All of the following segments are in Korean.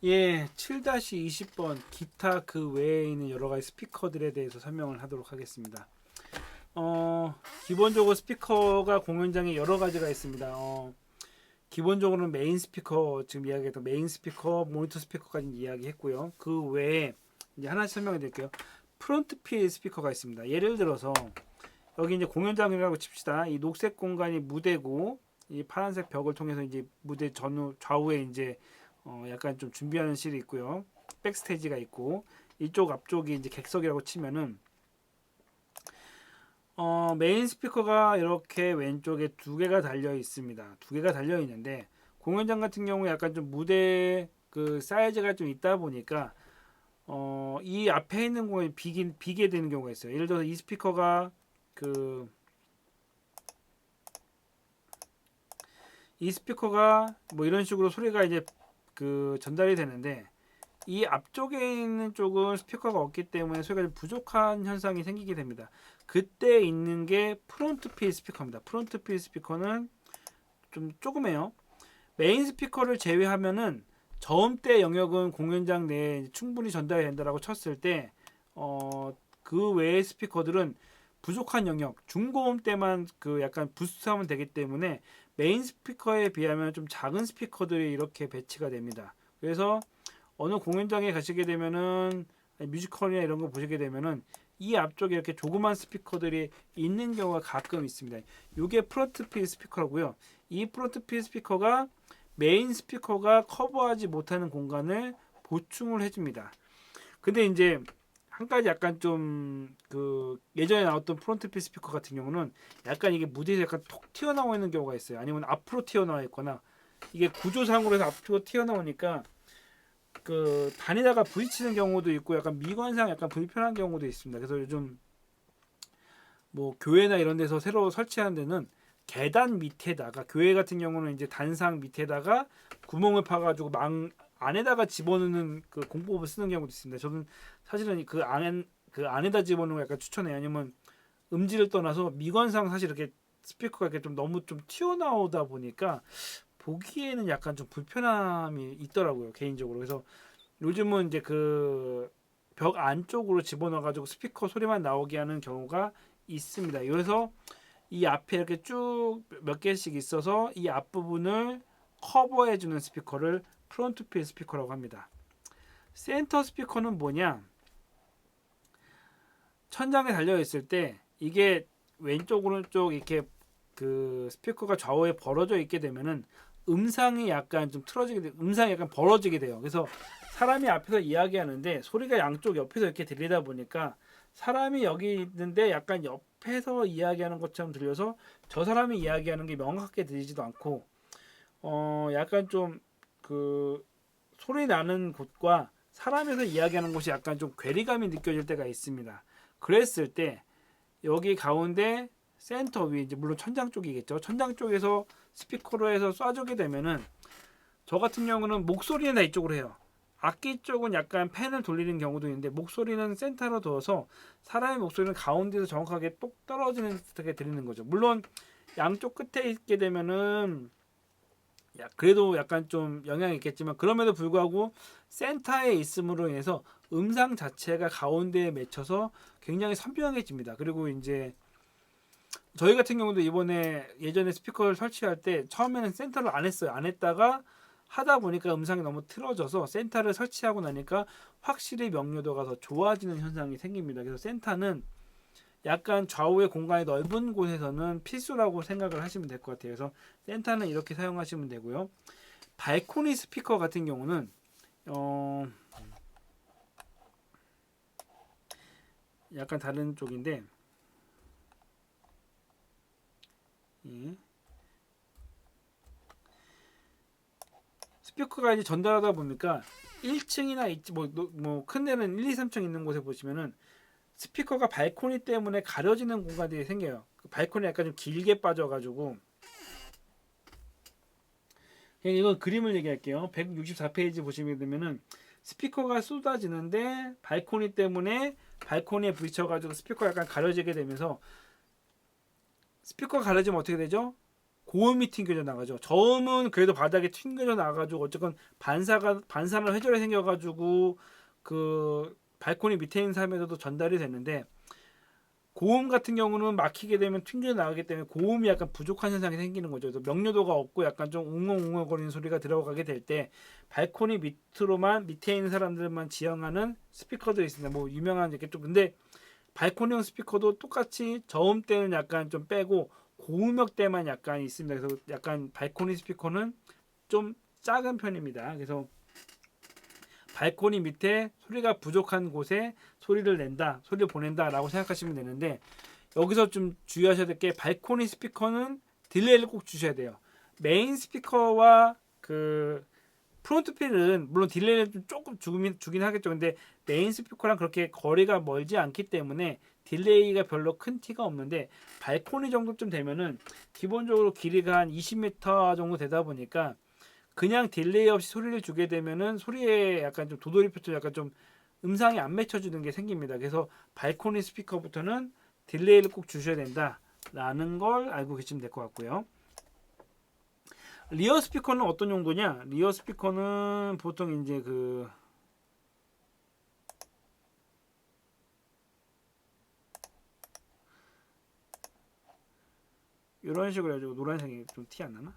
예, 7-20번 기타 그 외에 있는 여러 가지 스피커들에 대해서 설명을 하도록 하겠습니다. 기본적으로 스피커가 공연장에 여러 가지가 있습니다. 기본적으로는 메인 스피커, 지금 이야기했던 메인 스피커, 모니터 스피커까지 이야기했고요. 그 외에 이제 하나씩 설명해 드릴게요. 프론트 필 스피커가 있습니다. 예를 들어서 여기 이제 공연장이라고 칩시다. 이 녹색 공간이 무대고 이 파란색 벽을 통해서 이제 무대 전후 좌우에 이제 약간 좀 준비하는 실이 있고요. 백스테이지가 있고 이쪽 앞쪽이 이제 객석이라고 치면은 메인 스피커가 이렇게 왼쪽에 두 개가 달려 있습니다. 두 개가 달려 있는데 공연장 같은 경우에 약간 좀 무대 그 사이즈가 좀 있다 보니까 이 앞에 있는 공간이 비게 되는 경우가 있어요. 예를 들어서 이 스피커가 그 이 스피커가 뭐 이런 식으로 소리가 이제 그 전달이 되는데 이 앞쪽에 있는 쪽은 스피커가 없기 때문에 소리가 좀 부족한 현상이 생기게 됩니다. 그때 있는 게 프론트 필 스피커입니다. 프론트 필 스피커는 좀 조그매요. 메인 스피커를 제외하면은 저음대 영역은 공연장 내에 충분히 전달이 된다라고 쳤을 때, 그 외의 스피커들은 부족한 영역, 중고음 때만 그 약간 부스트하면 되기 때문에 메인 스피커에 비하면 좀 작은 스피커들이 이렇게 배치가 됩니다. 그래서 어느 공연장에 가시게 되면은 뮤지컬이나 이런 거 보시게 되면은 이 앞쪽에 이렇게 조그만 스피커들이 있는 경우가 가끔 있습니다. 이게 프론트 필 스피커라고요. 이 프론트 필 스피커가 메인 스피커가 커버하지 못하는 공간을 보충을 해줍니다. 근데 이제 한 가지 약간 좀 그 예전에 나왔던 프론트 필 스피커 같은 경우는 약간 이게 무대에서 약간 톡 튀어나와 있는 경우가 있어요. 아니면 앞으로 튀어나와 있거나 이게 구조상으로 해서 앞으로 튀어나오니까 그 다니다가 부딪히는 경우도 있고 약간 미관상 약간 불편한 경우도 있습니다. 그래서 요즘 뭐 교회나 이런 데서 새로 설치하는 데는 계단 밑에다가 교회 같은 경우는 이제 단상 밑에다가 구멍을 파가지고 망 안에다가 집어넣는 그 공법을 쓰는 경우도 있습니다. 저는 사실은 그 안에다 집어넣는 거 약간 추천해요. 아니면 음질을 떠나서 미관상 사실 이렇게 스피커가 이렇게 좀 너무 좀 튀어나오다 보니까 보기에는 약간 좀 불편함이 있더라고요, 개인적으로. 그래서 요즘은 이제 그 벽 안쪽으로 집어넣어가지고 스피커 소리만 나오게 하는 경우가 있습니다. 그래서 이 앞에 이렇게 쭉 몇 개씩 있어서 이 앞부분을 커버해주는 스피커를 프론트 필 스피커라고 합니다. 센터 스피커는 뭐냐? 천장에 달려 있을 때 이게 왼쪽 오른쪽 이렇게 그 스피커가 좌우에 벌어져 있게 되면은 음상이 약간 좀 틀어지게 돼, 음상이 약간 벌어지게 돼요. 그래서 사람이 앞에서 이야기하는데 소리가 양쪽 옆에서 이렇게 들리다 보니까 사람이 여기 있는데 약간 옆에서 이야기하는 것처럼 들려서 저 사람이 이야기하는 게 명확하게 들리지도 않고 약간 좀 그 소리 나는 곳과 사람에서 이야기하는 곳이 약간 좀 괴리감이 느껴질 때가 있습니다. 그랬을 때 여기 가운데 센터 위 이제 물론 천장 쪽이겠죠. 천장 쪽에서 스피커로 해서 쏴주게 되면은 저 같은 경우는 목소리는 다 이쪽으로 해요. 악기 쪽은 약간 팬을 돌리는 경우도 있는데 목소리는 센터로 둬서 사람의 목소리는 가운데서 정확하게 똑 떨어지는 듯하게 들리는 거죠. 물론 양쪽 끝에 있게 되면은 그래도 약간 좀 영향이 있겠지만 그럼에도 불구하고 센터에 있음으로 인해서 음상 자체가 가운데에 맺혀서 굉장히 선명해집니다. 그리고 이제 저희 같은 경우도 이번에 예전에 스피커를 설치할 때 처음에는 센터를 안 했어요. 안 했다가 하다 보니까 음상이 너무 틀어져서 센터를 설치하고 나니까 확실히 명료도가 더 좋아지는 현상이 생깁니다. 그래서 센터는 약간 좌우의 공간이 넓은 곳에서는 필수라고 생각을 하시면 될 것 같아요. 그래서 센터는 이렇게 사용하시면 되고요. 발코니 스피커 같은 경우는 약간 다른 쪽인데 예. 스피커가 이제 전달하다 보니까 1층이나 뭐큰 데는 1, 2, 3층 있는 곳에 보시면은 스피커가 발코니 때문에 가려지는 공간들이 생겨요. 그 발코니 약간 좀 길게 빠져가지고 그냥 이건 그림을 얘기할게요. 164페이지 보시게 되면은 스피커가 쏟아지는데 발코니 때문에 발코니에 부딪혀가지고 스피커가 약간 가려지게 되면서 스피커가 가려지면 어떻게 되죠? 고음이 튕겨져 나가죠. 저음은 그래도 바닥에 튕겨져 나가지고 어쨌건 반사를 회절이 생겨가지고 그 발코니 밑에 있는 사람에서도 전달이 되는데, 고음 같은 경우는 막히게 되면 튕겨 나가기 때문에 고음이 약간 부족한 현상이 생기는 거죠. 그래서 명료도가 없고 약간 좀 웅엉웅엉거리는 소리가 들어가게 될 때 발코니 밑에 있는 사람들만 지향하는 스피커들이 있습니다. 뭐 유명한 이렇게 좀, 근데 발코니형 스피커도 똑같이 저음 때는 약간 좀 빼고 고음역 때만 약간 있습니다. 그래서 약간 발코니 스피커는 좀 작은 편입니다. 그래서 발코니 밑에 소리가 부족한 곳에 소리를 낸다, 소리를 보낸다 라고 생각하시면 되는데, 여기서 좀 주의하셔야 될 게 발코니 스피커는 딜레이를 꼭 주셔야 돼요. 메인 스피커와 그 프론트 필은 물론 딜레이를 좀 조금 주긴 하겠죠. 근데 메인 스피커랑 그렇게 거리가 멀지 않기 때문에 딜레이가 별로 큰 티가 없는데, 발코니 정도쯤 되면은 기본적으로 길이가 한 20m 정도 되다 보니까 그냥 딜레이 없이 소리를 주게 되면은 소리에 약간 좀 도돌이표처럼 약간 좀 음상이 안 맺혀지는 게 생깁니다. 그래서 발코니 스피커부터는 딜레이를 꼭 주셔야 된다라는 걸 알고 계시면 될 것 같고요. 리어 스피커는 어떤 용도냐? 리어 스피커는 보통 이제 그 이런 식으로 해가지고 노란색이 좀 티 안 나나?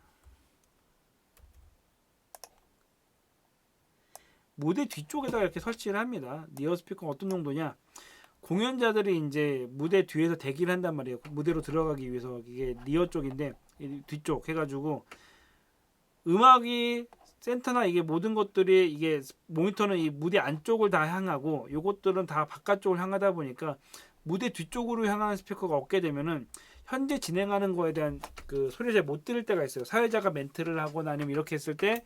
무대 뒤쪽에다가 이렇게 설치를 합니다. 리어 스피커가 어떤 용도냐? 공연자들이 이제 무대 뒤에서 대기를 한단 말이에요. 무대로 들어가기 위해서. 이게 리어 쪽인데 뒤쪽 해가지고 음악이 센터나 이게 모든 것들이, 이게 모니터는 이 무대 안쪽을 다 향하고 요것들은 다 바깥쪽을 향하다 보니까 무대 뒤쪽으로 향하는 스피커가 없게 되면은 현재 진행하는 거에 대한 그 소리를 잘 못 들을 때가 있어요. 사회자가 멘트를 하거나 아니면 이렇게 했을 때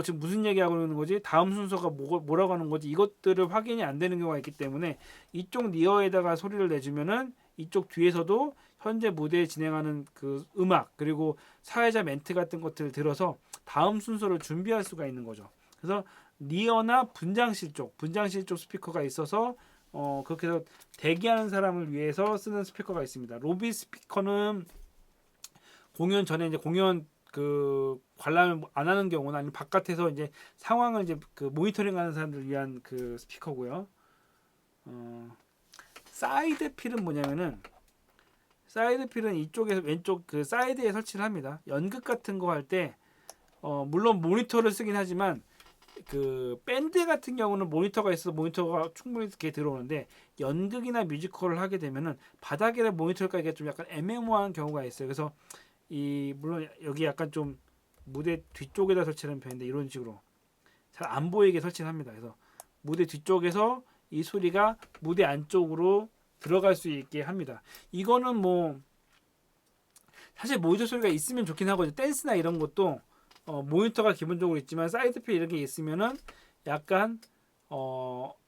지금 무슨 얘기하고 있는 거지? 다음 순서가 뭐라고 하는 거지? 이것들을 확인이 안 되는 경우가 있기 때문에 이쪽 리어에다가 소리를 내주면은 이쪽 뒤에서도 현재 무대에 진행하는 그 음악 그리고 사회자 멘트 같은 것들을 들어서 다음 순서를 준비할 수가 있는 거죠. 그래서 리어나 분장실 쪽 스피커가 있어서 그렇게 해서 대기하는 사람을 위해서 쓰는 스피커가 있습니다. 로비 스피커는 공연 전에 이제 공연 그 관람을 안 하는 경우나 아니면 바깥에서 이제 상황을 이제 그 모니터링하는 사람들 위한 그 스피커고요. 사이드 필은 뭐냐면은, 사이드 필은 이쪽에서 왼쪽 그 사이드에 설치를 합니다. 연극 같은 거 할 때 물론 모니터를 쓰긴 하지만 그 밴드 같은 경우는 모니터가 있어서 모니터가 충분히 이렇게 들어오는데, 연극이나 뮤지컬을 하게 되면은 바닥에 모니터를 깔기가 좀 약간 애매모호한 경우가 있어요. 그래서 물론 여기 약간 좀 무대 뒤쪽에다 설치하는 편인데 이런 식으로 잘 안 보이게 설치를 합니다. 그래서 무대 뒤쪽에서 이 소리가 무대 안쪽으로 들어갈 수 있게 합니다. 이거는 뭐 사실 모니터 소리가 있으면 좋긴 하거든요. 댄스나 이런 것도 모니터가 기본적으로 있지만 사이드필 이렇게 있으면은 약간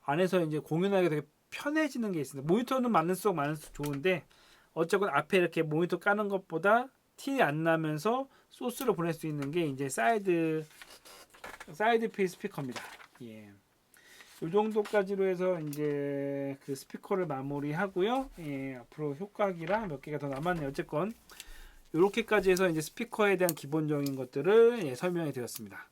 안에서 이제 공연하기 되게 편해지는 게 있습니다. 모니터는 많을수록 좋은데 어쨌건 앞에 이렇게 모니터 까는 것보다 티 안 나면서 소스를 보낼 수 있는 게 이제 사이드 필 스피커입니다. 예. 이 정도까지로 해서 이제 그 스피커를 마무리하고요. 예, 앞으로 효과기랑 몇 개가 더 남았네요. 어쨌건 이렇게까지 해서 이제 스피커에 대한 기본적인 것들을 설명해 드렸습니다.